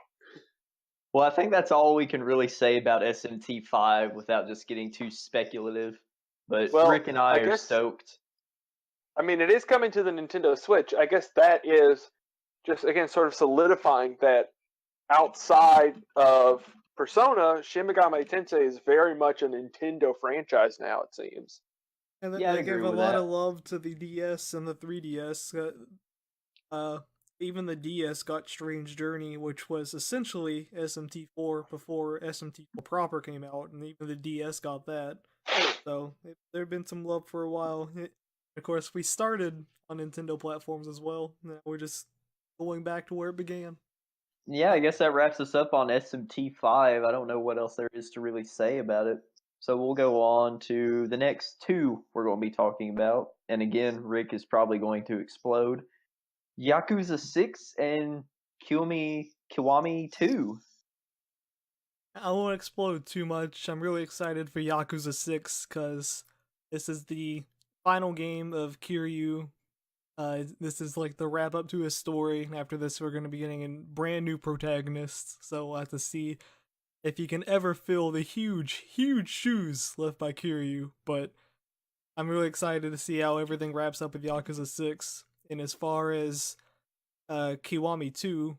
Well, I think that's all we can really say about SMT5 without just getting too speculative. But Well, Rick and I are guess- stoked. I mean, it is coming to the Nintendo Switch. I guess that is just, again, sort of solidifying that outside of Persona, Shin Megami Tensei is very much a Nintendo franchise now, it seems. And Yeah, I'd they gave agree a with lot that. of love to the DS and the 3DS. Even the DS got Strange Journey, which was essentially SMT4 before SMT4 proper came out, and even the DS got that. So there'd been some love for a while. Of course, we started on Nintendo platforms as well. Now we're just going back to where it began. Yeah, I guess that wraps us up on SMT5. I don't know what else there is to really say about it. So we'll go on to the next 2 we're going to be talking about. And again, Rick is probably going to explode. Yakuza 6 and Kiwami 2. I won't explode too much. I'm really excited for Yakuza 6 because this is the final game of Kiryu. This is like the wrap up to his story. After this, we're going to be getting a brand new protagonist. So we'll have to see if he can ever fill the huge, huge shoes left by Kiryu. But I'm really excited to see how everything wraps up with Yakuza 6. And as far as Kiwami 2,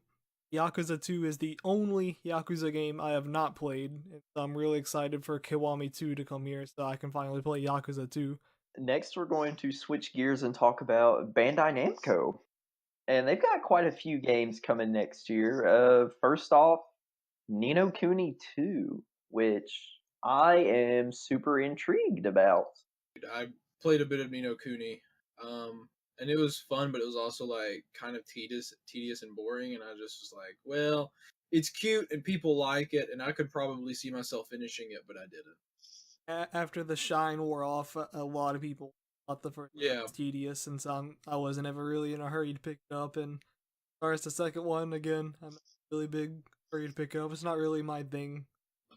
Yakuza 2 is the only Yakuza game I have not played. And so I'm really excited for Kiwami 2 to come here so I can finally play Yakuza 2. Next, we're going to switch gears and talk about Bandai Namco. And they've got quite a few games coming next year. First off, Ni no Kuni 2, which I am super intrigued about. I played a bit of Ni no Kuni, and it was fun, but it was also like kind of tedious and boring. And I just was like, well, it's cute and people like it, and I could probably see myself finishing it, but I didn't. After the shine wore off, a lot of people thought the first one was tedious, and so I wasn't ever really in a hurry to pick it up. And as far as the second one, again, I'm not really big hurry to pick it up. It's not really my thing.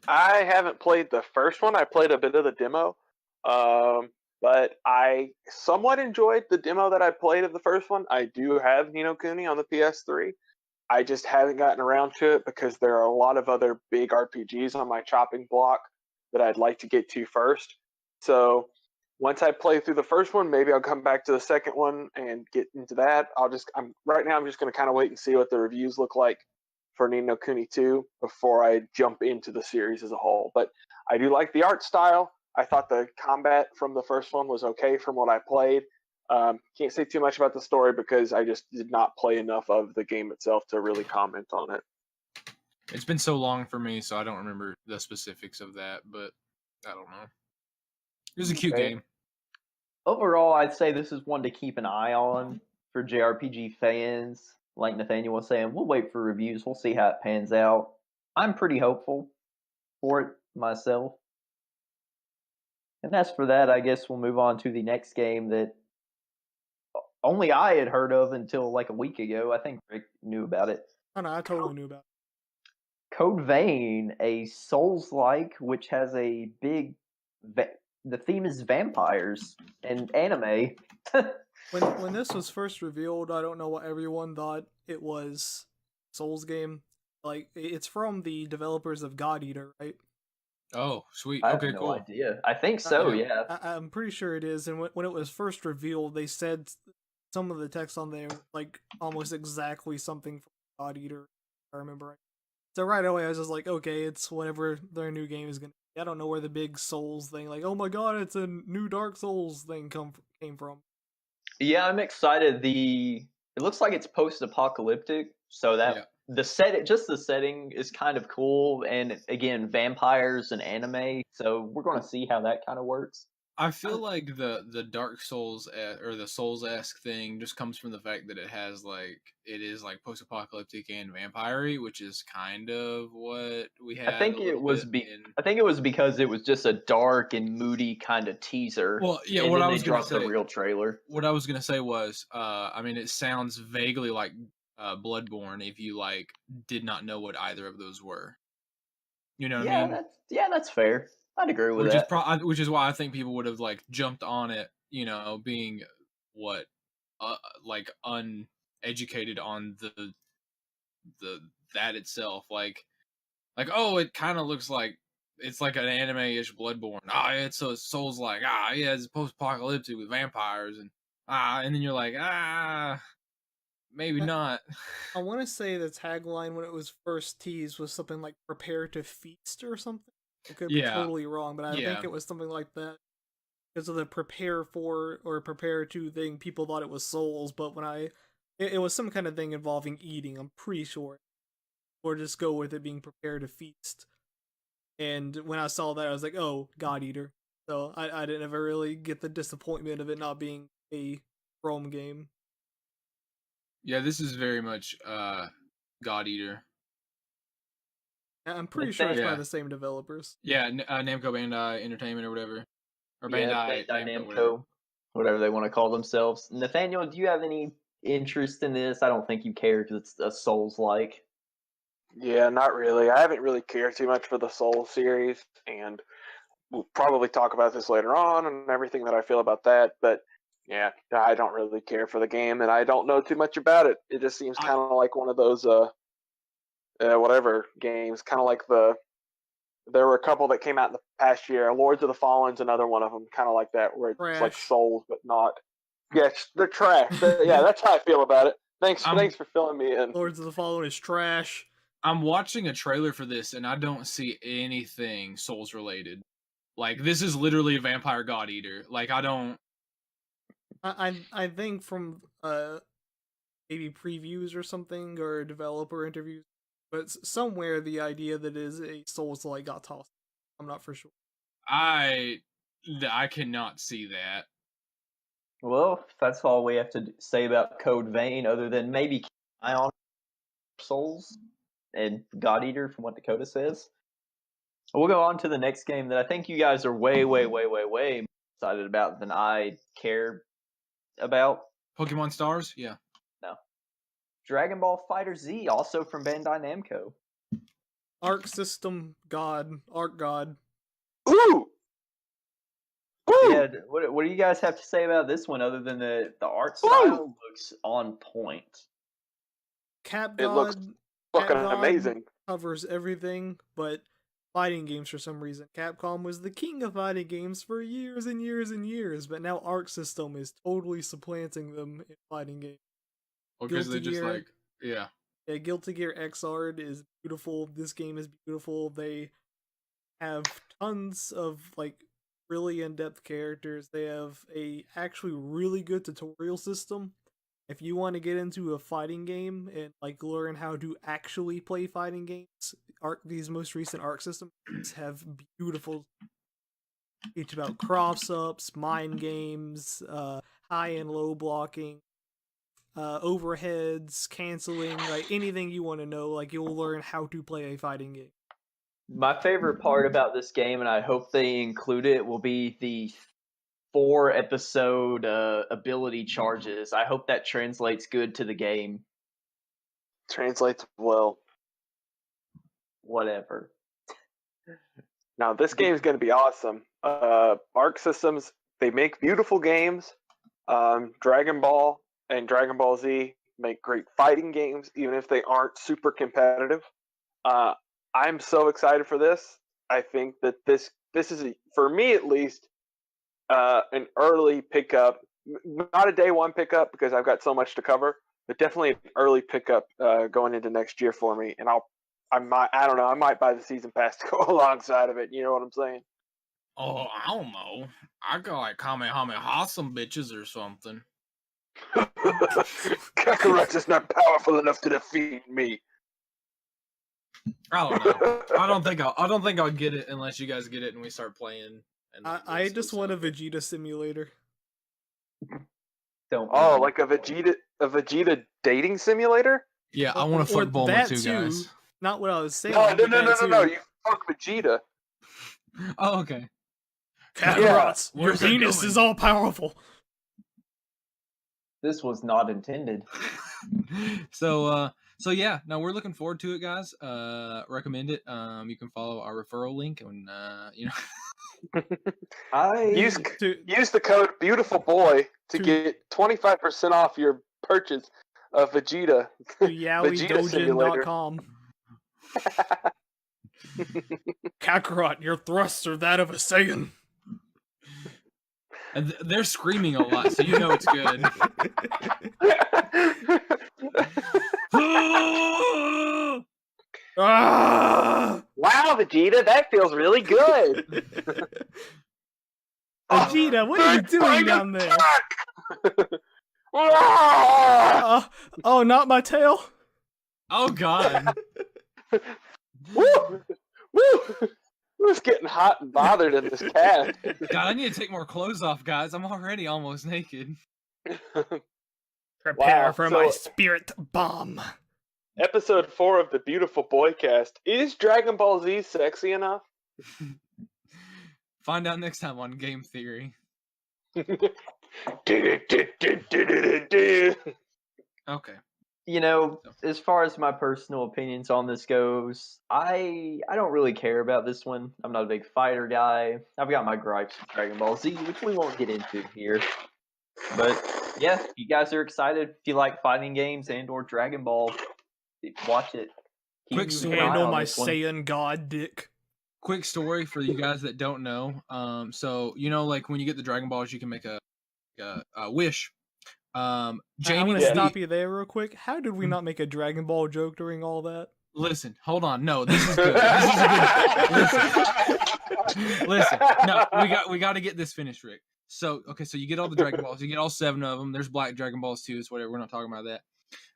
I haven't played the first one. I played a bit of the demo. But I somewhat enjoyed the demo that I played of the first one. I do have Ni no Kuni on the PS3. I just haven't gotten around to it because there are a lot of other big RPGs on my chopping block that I'd like to get to first. So once I play through the first one, maybe I'll come back to the second one and get into that. Right now I'm just going to kind of wait and see what the reviews look like for Ni no Kuni 2 before I jump into the series as a whole. But I do like the art style. I thought the combat from the first one was okay from what I played. Can't say too much about the story because I just did not play enough of the game itself to really comment on it. It's been so long for me, so I don't remember the specifics of that, but I don't know. It was a cute game. Overall, I'd say this is one to keep an eye on for JRPG fans. Like Nathaniel was saying, we'll wait for reviews. We'll see how it pans out. I'm pretty hopeful for it myself. And as for that, I guess we'll move on to the next game that only I had heard of until like a week ago. I think Rick knew about it. Oh, no, I totally knew about it. Code Vein, a Souls-like, which has a big... the theme is vampires and anime. When this was first revealed, I don't know what everyone thought it was. Souls game. Like, it's from the developers of God Eater, right? Oh, sweet. I Okay, have no cool. idea. I think so, yeah. I'm pretty sure it is. And when it was first revealed, they said some of the text on there, like, almost exactly something from God Eater, if I remember right. So right away, I was just like, okay, it's whatever their new game is going to be. I don't know where the big Souls thing, like, oh my god, it's a new Dark Souls thing came from. Yeah, I'm excited. It looks like it's post-apocalyptic, so that the setting is kind of cool, and again, vampires and anime. So we're going to see how that kind of works. I feel like the Dark Souls or the Souls-esque thing just comes from the fact that it is post-apocalyptic and vampire-y, which is kind of what we had. I think it was because it was just a dark and moody kind of teaser. Well, yeah, and what then I was they going to dropped say, the real trailer. What I was going to say was, I mean, it sounds vaguely like Bloodborne if you did not know what either of those were. You know what I mean? That's fair. I'd agree with that. Which is why I think people would have jumped on it, being uneducated on that itself. Oh, it kind of looks like it's like an anime-ish Bloodborne. It's a Souls-like. Yeah, it's post-apocalyptic with vampires and then you're like, maybe not. I want to say the tagline when it was first teased was something like "Prepare to feast" or something. I could be totally wrong, but I think it was something like that. Because of the prepare for or prepare to thing, people thought it was Souls, but when it was some kind of thing involving eating, I'm pretty sure. Or just go with it being prepare to feast. And when I saw that, I was like, oh, God Eater. So I didn't ever really get the disappointment of it not being a Rome game. Yeah, this is very much God Eater. I'm pretty sure it's by the same developers. Yeah, Namco Bandai Entertainment or whatever. Or Bandai Namco, whatever they want to call themselves. Nathaniel, do you have any interest in this? I don't think you care because it's a Souls-like. Yeah, not really. I haven't really cared too much for the Souls series, and we'll probably talk about this later on and everything that I feel about that. But yeah, I don't really care for the game, and I don't know too much about it. It just seems kind of like one of those whatever games, kind of like there were a couple that came out in the past year. Lords of the Fallen's another one of them, kind of like that, where it's like Souls but not. Yes, they're trash. Yeah, that's how I feel about it. Thanks for filling me in. Lords of the Fallen is trash. I'm watching a trailer for this, and I don't see anything Souls related. This is literally a vampire God Eater. I don't. I think from maybe previews or something or developer interviews, but somewhere the idea that it is a Souls-like got tossed. I'm not for sure. I cannot see that. Well, that's all we have to say about Code Vein, other than maybe keep an eye on Souls and God Eater, from what Dakota says. We'll go on to the next game that I think you guys are way, way, way, way, way more excited about than I care about. Pokemon Stars? Yeah. No. Dragon Ball Fighter Z, also from Bandai Namco. Arc God. Ooh! Yeah, what do you guys have to say about this one other than the art style looks on point? It looks fucking Capcom amazing. covers everything but fighting games for some reason. Capcom was the king of fighting games for years and years and years, but now Arc System is totally supplanting them in fighting games. Because they just Gear, yeah. Yeah, Guilty Gear Xrd is beautiful. This game is beautiful. They have tons of like really in-depth characters. They have a actually really good tutorial system. If you want to get into a fighting game and like learn how to actually play fighting games, these most recent Arc systems have beautiful teach about cross-ups, mind games, high and low blocking, overheads, canceling, like anything you want to know. Like you'll learn how to play a fighting game. My favorite part about this game, and I hope they include it, will be the 4-episode ability charges. I hope that translates good to the game. Translates well. Whatever. Now, this game is going to be awesome. Arc Systems, they make beautiful games. Dragon Ball and Dragon Ball Z make great fighting games, even if they aren't super competitive. I'm so excited for this. I think that this is, for me at least, an early pickup. Not a day one pickup because I've got so much to cover, but definitely an early pickup going into next year for me. And I might buy the season pass to go alongside of it. You know what I'm saying? Oh, I don't know. I got like Kamehameha some bitches or something. Kakarot's is not powerful enough to defeat me. I don't know. I don't think I'll get it unless you guys get it and we start playing. And I just want a Vegeta simulator. Like a Vegeta dating simulator? Yeah, I want to fuck Bulma too, guys. Not what I was saying. No. You fuck Vegeta. Oh, okay. Kakarot, Yeah. your penis is all powerful. This was not intended. So yeah, no, we're looking forward to it, guys. Recommend it. You can follow our referral link and Use the code Beautiful Boy to get 25% off your purchase of Vegeta. YowieDojin.com. Kakarot, your thrusts are that of a Saiyan. And they're screaming a lot, so you know it's good. Wow, Vegeta, that feels really good. Vegeta, what are you doing down there? Oh, not my tail. Oh God. Woo! It's getting hot and bothered in this cast. God, I need to take more clothes off, guys. I'm already almost naked. Prepare for my spirit bomb. Episode 4 of the Beautiful Boycast. Is Dragon Ball Z sexy enough? Find out next time on Game Theory. Okay. You know, as far as my personal opinions on this goes, I don't really care about this one. I'm not a big fighter guy. I've got my gripes with Dragon Ball Z, which we won't get into here. But yeah, if you guys are excited, if you like fighting games and or Dragon Ball, watch it. Quick story. Handle my Saiyan God dick. Quick story for you guys that don't know. So you know, like when you get the Dragon Balls, you can make a wish. Jamie, I'm gonna stop you there real quick. How did we not make a Dragon Ball joke during all that? Listen, hold on. No, this is good. This is a good. Listen. No, we got to get this finished, Rick. So you get all the Dragon Balls. You get all 7 of them. There's Black Dragon Balls too. It's whatever. We're not talking about that.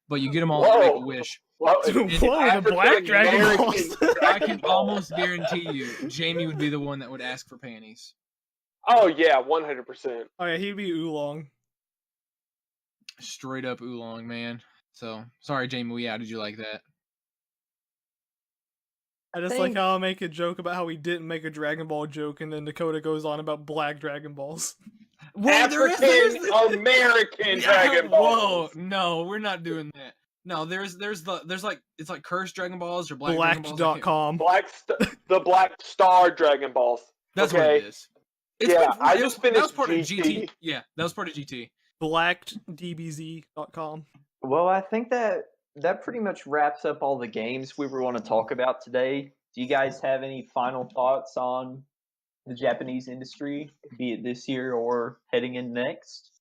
But you get them all and make a wish. Whoa, the Black Dragon Balls. I can almost guarantee you, Jamie would be the one that would ask for panties. Oh yeah, 100%. Oh yeah, he'd be Oolong. Straight up Oolong, man. So sorry, Jamie, we outed you like that. I just like how I make a joke about how we didn't make a Dragon Ball joke, and then Dakota goes on about Black Dragon Balls. Well, African American Dragon Balls. Whoa, no, we're not doing that. No, there's like it's like cursed Dragon Balls or Black Dragon Balls. Black.com. The Black Star Dragon Balls. That's okay? what it is. I just finished that was part of GT. GT. Yeah, that was part of GT. blackeddbz.com. Well, I think that pretty much wraps up all the games we were going to talk about today. Do you guys have any final thoughts on the Japanese industry, be it this year or heading in next?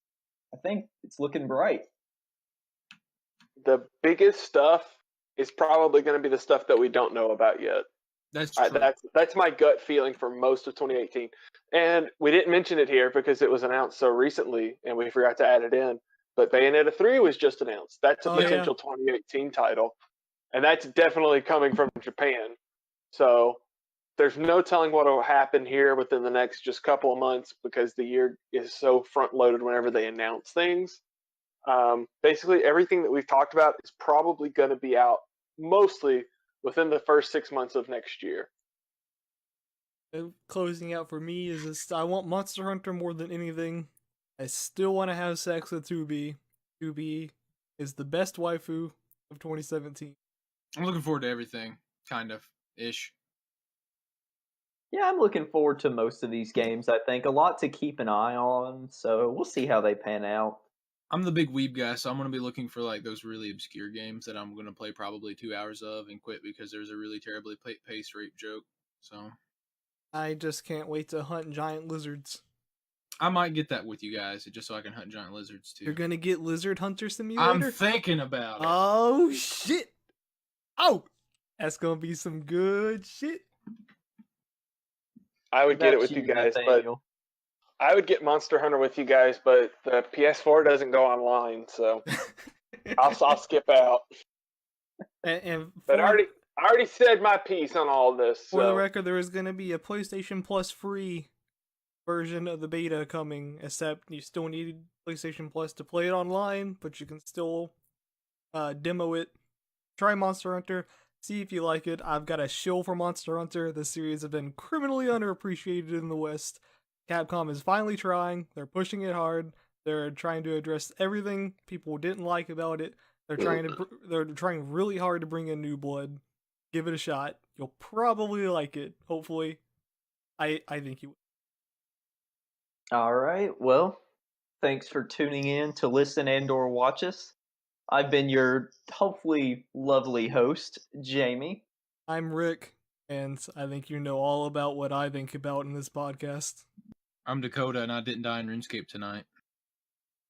I think it's looking bright. The biggest stuff is probably going to be the stuff that we don't know about yet. That's true. That's my gut feeling for most of 2018. And we didn't mention it here because it was announced so recently and we forgot to add it in. But Bayonetta 3 was just announced. That's a potential 2018 title. And that's definitely coming from Japan. So there's no telling what will happen here within the next just couple of months because the year is so front loaded whenever they announce things. Basically, everything that we've talked about is probably going to be out mostly within the first 6 months of next year. Closing out for me is this: I want Monster Hunter more than anything. I still want to have sex with 2B. 2B is the best waifu of 2017. I'm looking forward to everything, kind of ish. Yeah, I'm looking forward to most of these games. I think a lot to keep an eye on, so we'll see how they pan out. I'm the big weeb guy, so I'm going to be looking for like those really obscure games that I'm going to play probably 2 hours of and quit because there's a really terribly paced rape joke. So I just can't wait to hunt giant lizards. I might get that with you guys just so I can hunt giant lizards too. You're gonna get Lizard Hunter Simulator? I'm thinking about it. Oh shit! Oh, that's gonna be some good shit. I would get it with you guys, but I would get Monster Hunter with you guys, but the PS4 doesn't go online, so I'll skip out. But I already said my piece on all this. So. For the record, there is going to be a PlayStation Plus free version of the beta coming, except you still need PlayStation Plus to play it online, but you can still demo it. Try Monster Hunter. See if you like it. I've got a shill for Monster Hunter. The series has been criminally underappreciated in the West. Capcom is finally trying. They're pushing it hard. They're trying to address everything people didn't like about it. They're trying really hard to bring in new blood. Give it a shot. You'll probably like it. Hopefully, I think you will. All right. Well, thanks for tuning in to listen and/or watch us. I've been your hopefully lovely host, Jamie. I'm Rick, and I think you know all about what I think about in this podcast. I'm Dakota, and I didn't die in RuneScape tonight.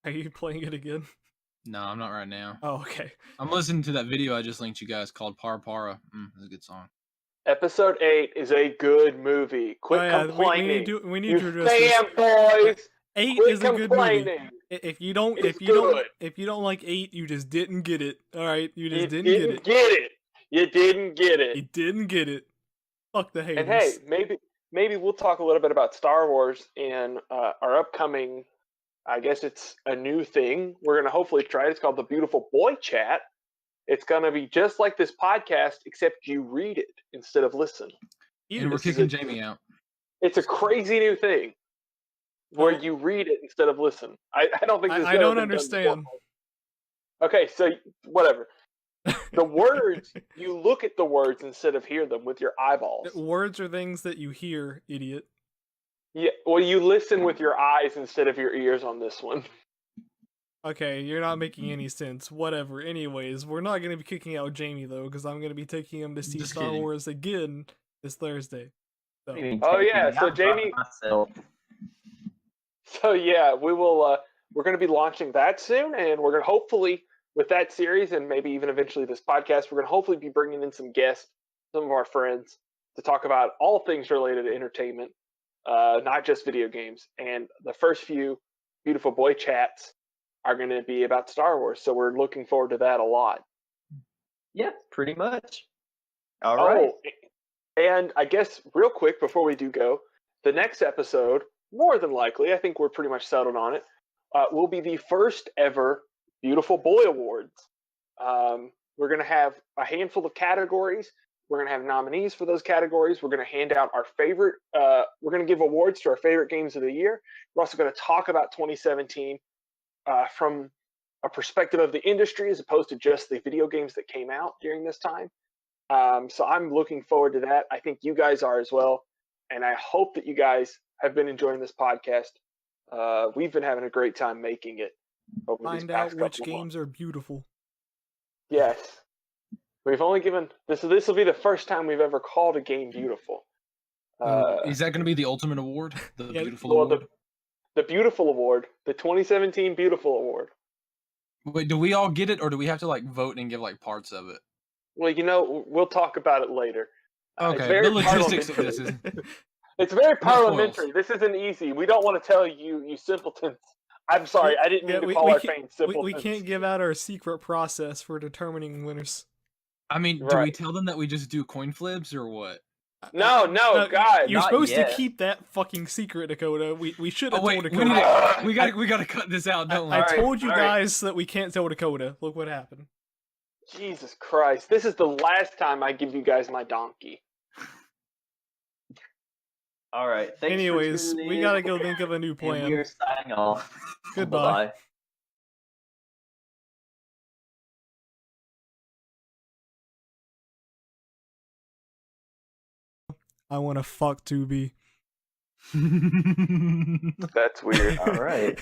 Are you playing it again? No, I'm not right now. Oh, okay. I'm listening to that video I just linked you guys called Para Para. It's a good song. Episode 8 is a good movie. Quit complaining. We need to address fanboys. 8 Quit is a good movie. If you don't like 8, you just didn't get it. All right, you just didn't get it. You didn't get it. You didn't get it. Fuck the haters. And hey, maybe we'll talk a little bit about Star Wars in our upcoming. I guess it's a new thing. We're gonna hopefully try it. It's called the Beautiful Boy Chat. It's gonna be just like this podcast, except you read it instead of listen. And we're kicking Jamie out. It's a crazy new thing where you read it instead of listen. I don't think this. I don't understand. Okay, so whatever. The words, you look at the words instead of hear them with your eyeballs. Words are things that you hear, idiot. Yeah, well, you listen with your eyes instead of your ears on this one. Okay, you're not making any sense. Whatever. Anyways, we're not going to be kicking out Jamie, though, because I'm going to be taking him to see Star Wars again this Thursday. So. Oh, yeah, so Jamie... So, yeah, we will... we're going to be launching that soon, and we're going to hopefully, with that series, and maybe even eventually this podcast, we're going to hopefully be bringing in some guests, some of our friends, to talk about all things related to entertainment. Not just video games. And the first few Beautiful Boy chats are going to be about Star Wars. So we're looking forward to that a lot. Yeah, pretty much. All right. And I guess real quick before we do go, the next episode, more than likely, I think we're pretty much settled on it, will be the first ever Beautiful Boy Awards. We're going to have a handful of categories. We're going to have nominees for those categories. We're going to hand out our favorite, we're going to give awards to our favorite games of the year. We're also going to talk about 2017 from a perspective of the industry as opposed to just the video games that came out during this time. So I'm looking forward to that. I think you guys are as well. And I hope that you guys have been enjoying this podcast. We've been having a great time making it over these Find past out which couple of games are beautiful. Yes. We've only given this will be the first time we've ever called a game beautiful. Is that going to be the ultimate award? The Yeah, Beautiful well, Award? the Beautiful Award, the 2017 Beautiful Award. Wait, do we all get it, or do we have to like vote and give like parts of it? Well, we'll talk about it later. Okay, the logistics of this is. It's very No spoils. parliamentary. This isn't easy. We don't want to tell you simpletons. I'm sorry, I didn't mean to call our fans simpletons. We can't give out our secret process for determining winners. I mean, do we tell them that we just do coin flips or what? No, God. You're not supposed yet. to keep that fucking secret, Dakota. We should have Oh wait, told we, Dakota. we gotta cut this out, don't we? I Alright, told you alright. guys that we can't tell Dakota. Look what happened. Jesus Christ. This is the last time I give you guys my donkey. All right. Thanks Anyways, for tuning we in, gotta go think of a new and plan. we are signing off. Goodbye. Bye-bye. I want to fuck 2B. That's weird. All right.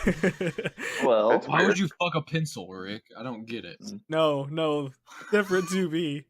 Well, That's Why would you fuck a pencil, Rick? I don't get it. No, different 2B.